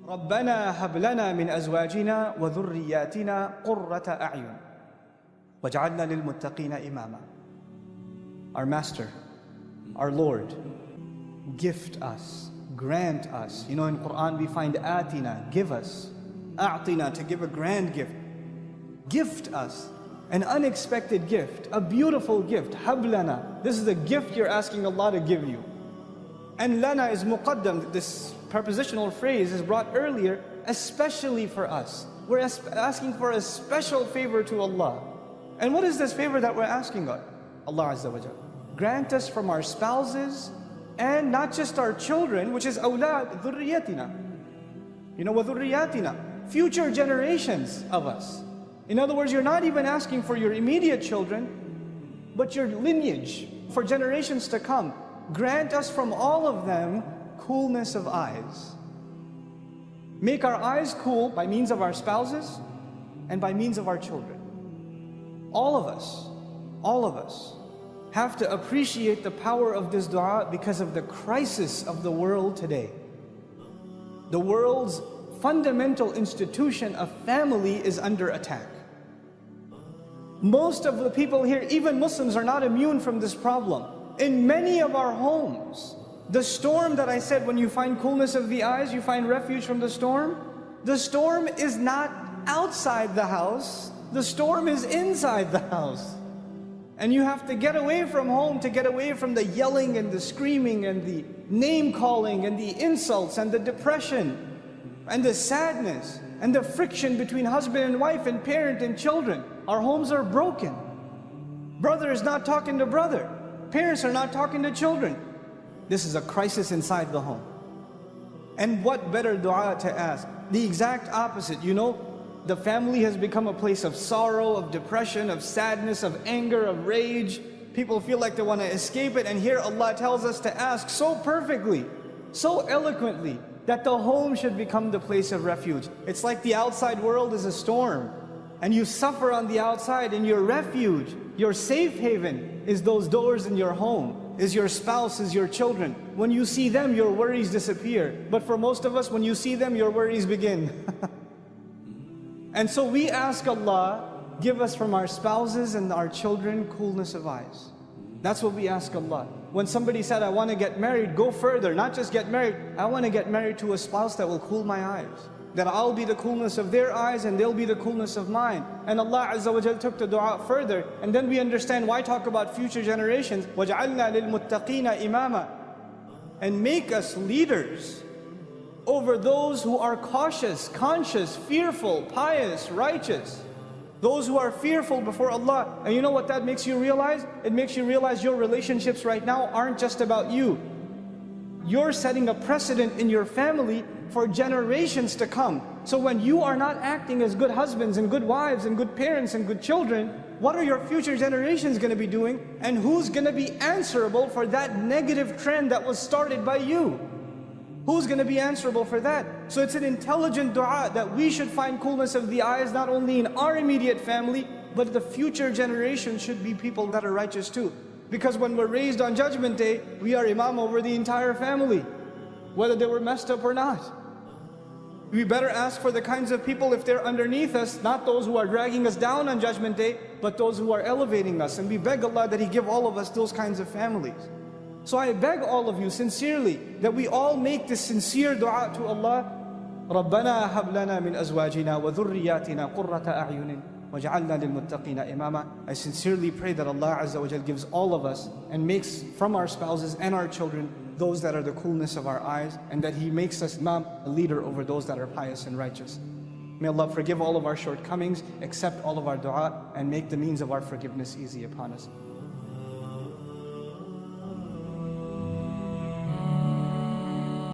رَبَّنَا هَبْ لَنَا مِنْ أَزْوَاجِنَا وَذُرِّيَّاتِنَا قُرَّةَ أَعْيُنٍ وَجَعَلْنَا لِلْمُتَّقِينَ إِمَامًا. Our Master, our Lord, gift us, grant us. You know, in Quran we find atina, give us. A'tina, to give a grand gift. Gift us an unexpected gift, a beautiful gift. Hablana, this is the gift you're asking Allah to give you. And lana is muqaddam, this prepositional phrase is brought earlier, especially for us. We're asking for a special favor to Allah. And what is this favor that we're asking God? Allah Azza wa Jalla. Grant us from our spouses, and not just our children, which is awlad, dhurriyatina. You know, wa dhurriyatina, future generations of us. In other words, you're not even asking for your immediate children, but your lineage, for generations to come. Grant us from all of them coolness of eyes. Make our eyes cool by means of our spouses and by means of our children. All of us have to appreciate the power of this dua because of the crisis of the world today. The world's fundamental institution of family is under attack. Most of the people here, even Muslims, are not immune from this problem. In many of our homes, the storm that I said, when you find coolness of the eyes, you find refuge from the storm is not outside the house, the storm is inside the house. And you have to get away from home to get away from the yelling and the screaming and the name calling and the insults and the depression and the sadness and the friction between husband and wife and parent and children. Our homes are broken. Brother is not talking to brother. Parents are not talking to children. This is a crisis inside the home. And what better dua to ask? The exact opposite. You know, the family has become a place of sorrow, of depression, of sadness, of anger, of rage. People feel like they want to escape it. And here Allah tells us to ask so perfectly, so eloquently, that the home should become the place of refuge. It's like the outside world is a storm, and you suffer on the outside, and your refuge, your safe haven, is those doors in your home, is your spouse, is your children. When you see them, your worries disappear. But for most of us, when you see them, your worries begin. And so we ask Allah, give us from our spouses and our children coolness of eyes. That's what we ask Allah. When somebody said, I want to get married, go further, not just get married. I want to get married to a spouse that will cool my eyes. That I'll be the coolness of their eyes and they'll be the coolness of mine. And Allah Azza wa Jal took the dua further. And then we understand why talk about future generations. وَجَعَلْنَا لِلْمُتَّقِينَ إِمَامًا. And make us leaders over those who are cautious, conscious, fearful, pious, righteous. Those who are fearful before Allah. And you know what that makes you realize? It makes you realize your relationships right now aren't just about you. You're setting a precedent in your family for generations to come. So when you are not acting as good husbands and good wives and good parents and good children, what are your future generations going to be doing? And who's going to be answerable for that negative trend that was started by you? Who's going to be answerable for that? So it's an intelligent dua that we should find coolness of the eyes not only in our immediate family, but the future generation should be people that are righteous too. Because when we're raised on Judgment Day, we are imam over the entire family, whether they were messed up or not. We better ask for the kinds of people, if they're underneath us, not those who are dragging us down on Judgment Day, but those who are elevating us. And we beg Allah that He give all of us those kinds of families. So I beg all of you sincerely that we all make this sincere dua to Allah. رَبَّنَا هَبْ لَنَا مِنْ أَزْوَاجِنَا وَذُرِّيَّاتِنَا قُرَّةَ أَعْيُنٍ وَجَعَلْنَا لِلْمُتَّقِينَ إِمَامًا. I sincerely pray that Allah Azza wa Jal gives all of us and makes from our spouses and our children those that are the coolness of our eyes, and that He makes us imam, a leader over those that are pious and righteous. May Allah forgive all of our shortcomings, accept all of our dua, and make the means of our forgiveness easy upon us.